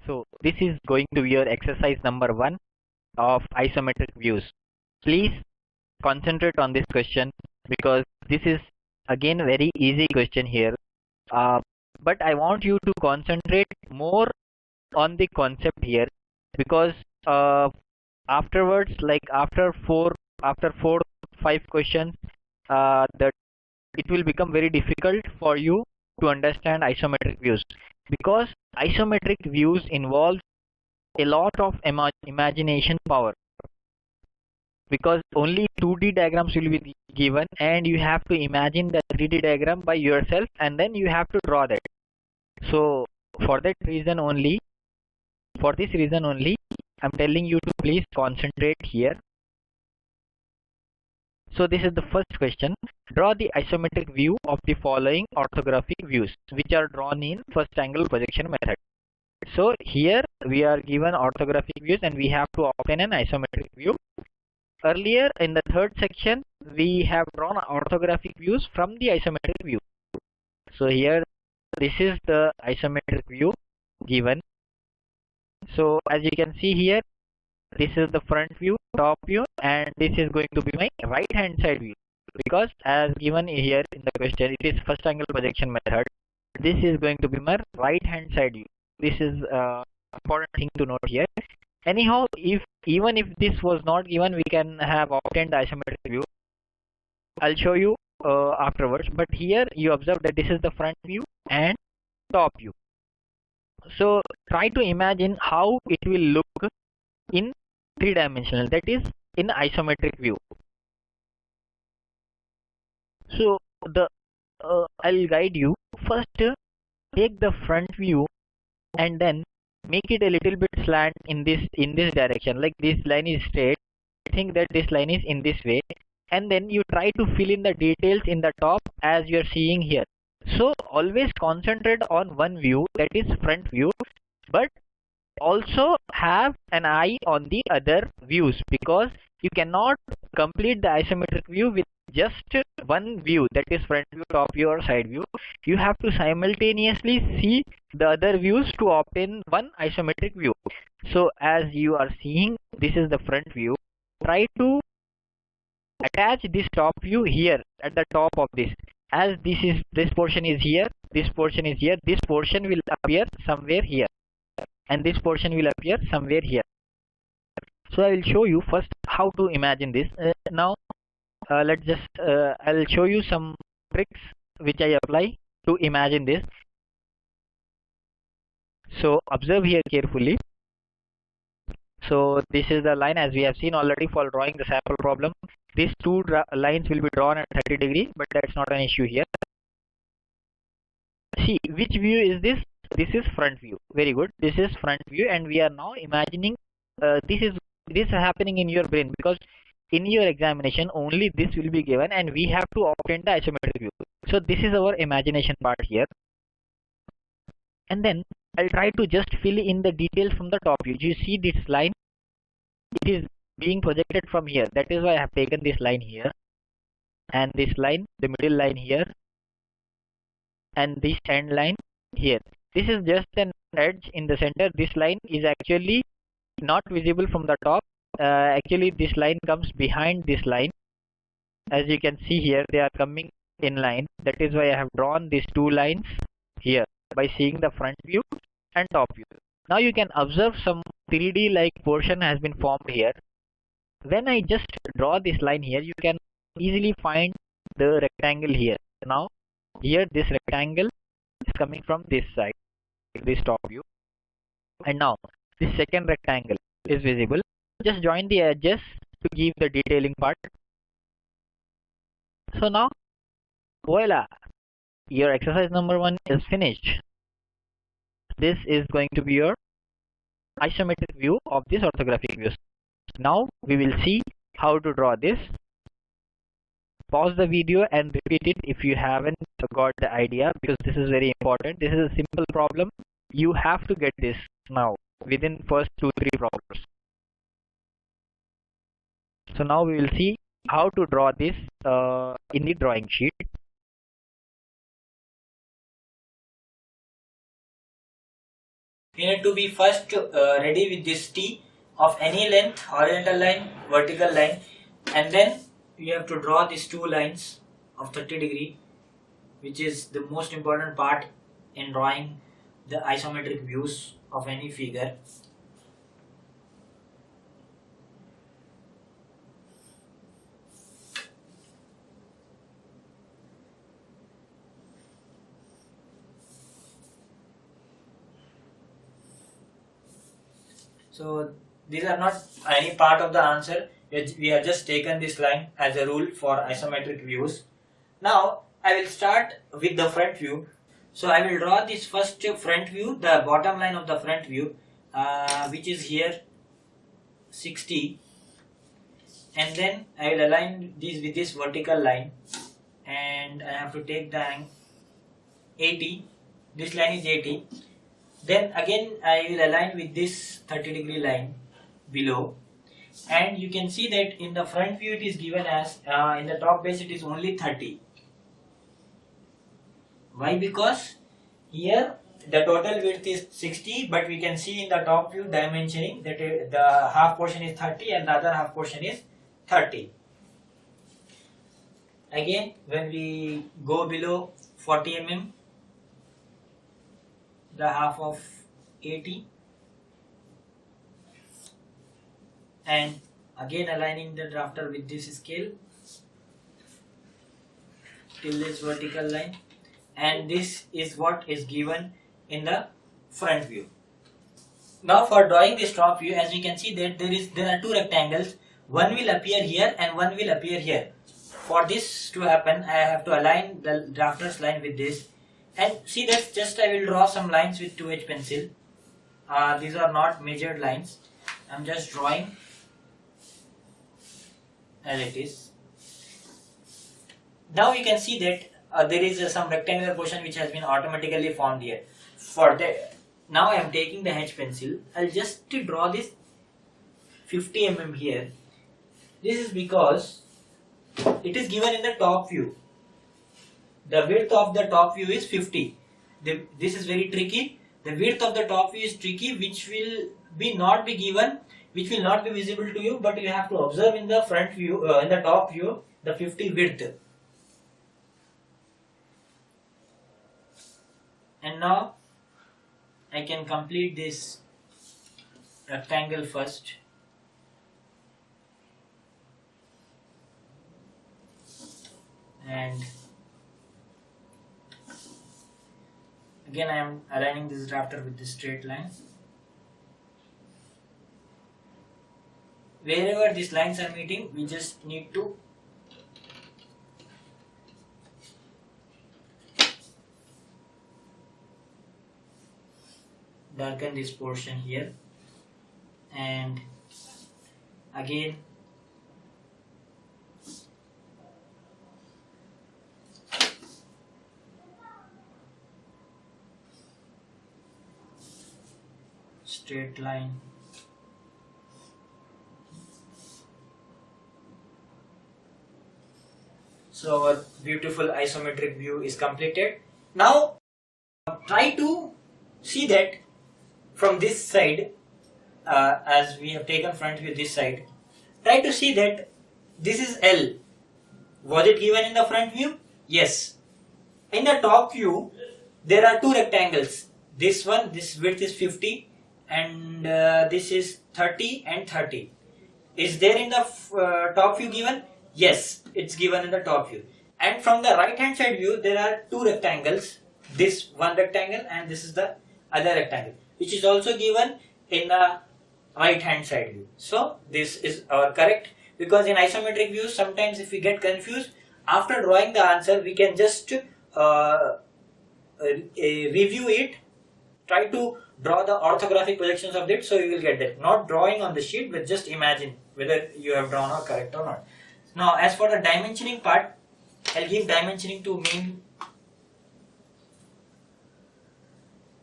So this is going to be your exercise number 1 of isometric views. Please concentrate on this question because this is again very easy question here. But I want you to concentrate more on the concept here because afterwards, like after four, 5 questions, that it will become very difficult for you to understand isometric views because isometric views involve a lot of imagination power because only 2D diagrams will be given and you have to imagine the 3D diagram by yourself and then you have to draw that. So for this reason only, I'm telling you to please concentrate here. So this is the first question. Draw the isometric view of the following orthographic views which are drawn in first angle projection method. So here we are given orthographic views and we have to obtain an isometric view. Earlier in the third section we have drawn orthographic views from the isometric view. So here this is the isometric view given. So as you can see here, this is the front view, top view, and this is going to be my right hand side view because as given here in the question it is first angle projection method. This is going to be my right hand side view. This is important thing to note here. Anyhow, even if this was not given, we can have obtained the isometric view. I'll show you afterwards, but here you observe that this is the front view and top view. So try to imagine how it will look in 3-dimensional, that is in isometric view. So I'll guide you. First, take the front view and then make it a little bit slant in this direction. Like this line is straight, think that this line is in this way, and then you try to fill in the details in the top as you are seeing here. So always concentrate on one view, that is front view, but also have an eye on the other views because you cannot complete the isometric view with just one view, that is front view, top view or side view. You have to simultaneously see the other views to obtain one isometric view. So as you are seeing, this is the front view. Try to attach this top view here at the top of this. As this portion is here, this portion is here, this portion will appear somewhere here and this portion will appear somewhere here. So I will show you first how to imagine this. Now I'll show you some tricks which I apply to imagine this. So observe here carefully. So this is the line as we have seen already for drawing the sample problem. These two lines will be drawn at 30 degrees, but that's not an issue here. See, which view is this? This is front view. Very good. This is front view and we are now imagining this is happening in your brain because in your examination only this will be given and we have to obtain the isometric view. So this is our imagination part here. And then I'll try to just fill in the details from the top view. You see this line? It is being projected from here. That is why I have taken this line here. And this line, the middle line here. And this end line here. This is just an edge in the center. This line is actually not visible from the top. Actually this line comes behind this line. As you can see here, they are coming in line. That is why I have drawn these two lines here by seeing the front view and top view. Now you can observe some 3D like portion has been formed here. When I just draw this line here, you can easily find the rectangle here. Now here this rectangle is coming from this side, this top view, and now this second rectangle is visible. Just join the edges to give the detailing part. So now voila, your exercise number 1 is finished. This is going to be your isometric view of this orthographic views. Now we will see how to draw this. Pause the video and repeat it if you haven't got the idea because this is very important. This is a simple problem. You have to get this now within first 2-3 problems. So now we will see how to draw this in the drawing sheet. You need to be first ready with this T of any length, horizontal line, vertical line, and then you have to draw these two lines of 30°, which is the most important part in drawing the isometric views of any figure. So these are not any part of the answer. We have just taken this line as a rule for isometric views. Now I will start with the front view. So I will draw this first front view, the bottom line of the front view, which is here 60, and then I will align this with this vertical line, and I have to take the angle 80. This line is 80. Then again I will align with this 30° line below, and you can see that in the front view it is given as in the top base it is only 30. Why? Because here the total width is 60, but we can see in the top view dimensioning that the half portion is 30 and the other half portion is 30. Again, when we go below 40 mm, the half of 80, and again aligning the drafter with this scale till this vertical line, and this is what is given in the front view. Now for drawing this top view, as we can see that there are two rectangles. One will appear here and one will appear here. For this to happen, I have to align the drafter's line with this, and see that just I will draw some lines with 2H pencil. These are not measured lines. I'm just drawing as it is. Now you can see that there is some rectangular portion which has been automatically formed here. For that, now I am taking the H pencil. I'll just draw this 50 mm here. This is because it is given in the top view. The width of the top view is 50. This is very tricky. The width of the top view is tricky, which will not be given, which will not be visible to you, but you have to observe in the front view, in the top view, the 50 width. And now I can complete this rectangle first. And again I am aligning this drafter with this straight line. Wherever these lines are meeting, we just need to darken this portion here, and again straight line. So our beautiful isometric view is completed. Now try to see that from this side, as we have taken front view this side, try to see that this is L. Was it given in the front view? Yes. In the top view, there are two rectangles. This one, this width is 50, and this is 30 and 30. Is there in the top view given? Yes, it's given in the top view. And from the right hand side view, there are two rectangles. This one rectangle and this is the other rectangle, which is also given in the right hand side view. So this is our correct, because in isometric views sometimes if we get confused, after drawing the answer we can just review it, try to draw the orthographic projections of it, so you will get that. Not drawing on the sheet, but just imagine whether you have drawn or correct or not. Now as for the dimensioning part, I'll give dimensioning to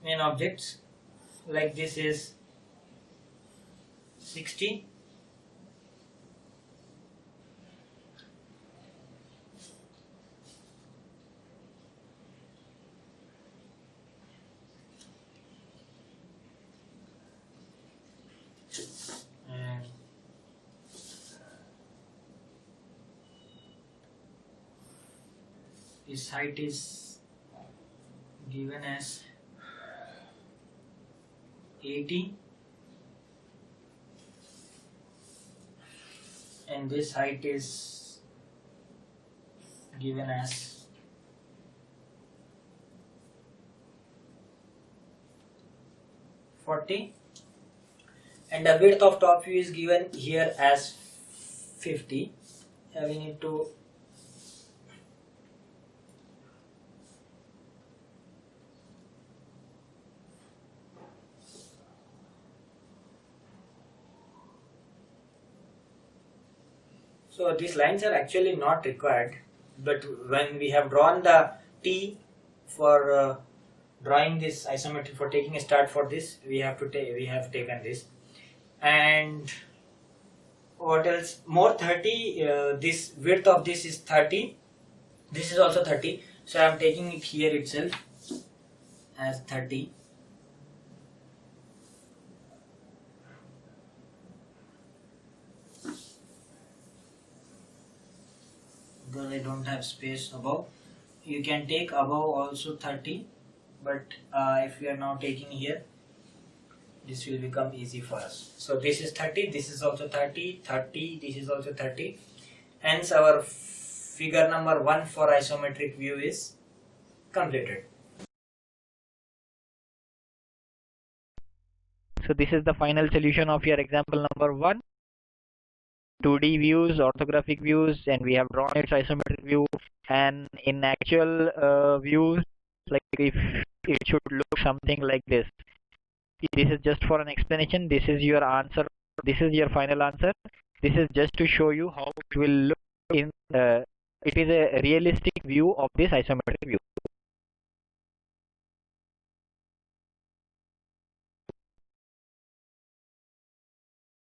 main objects. Like this is 60, its height is given as 80 and this height is given as 40 and the width of top view is given here as 50. We need to so these lines are actually not required, but when we have drawn the T for drawing this isometric, for taking a start for this, we have taken this. And what else? More 30. This width of this is 30. This is also 30. So I am taking it here itself as 30. Because I don't have space above. You can take above also 30, but if we are now taking here, this will become easy for us. So this is 30, this is also 30, 30, this is also 30. Hence our figure number 1 for isometric view is completed. So this is the final solution of your example number 1. 2D views, orthographic views, and we have drawn its isometric view. And in actual views, like if it should look something like this. This is just for an explanation. This is your answer. This is your final answer. This is just to show you how it will look in. It is a realistic view of this isometric view.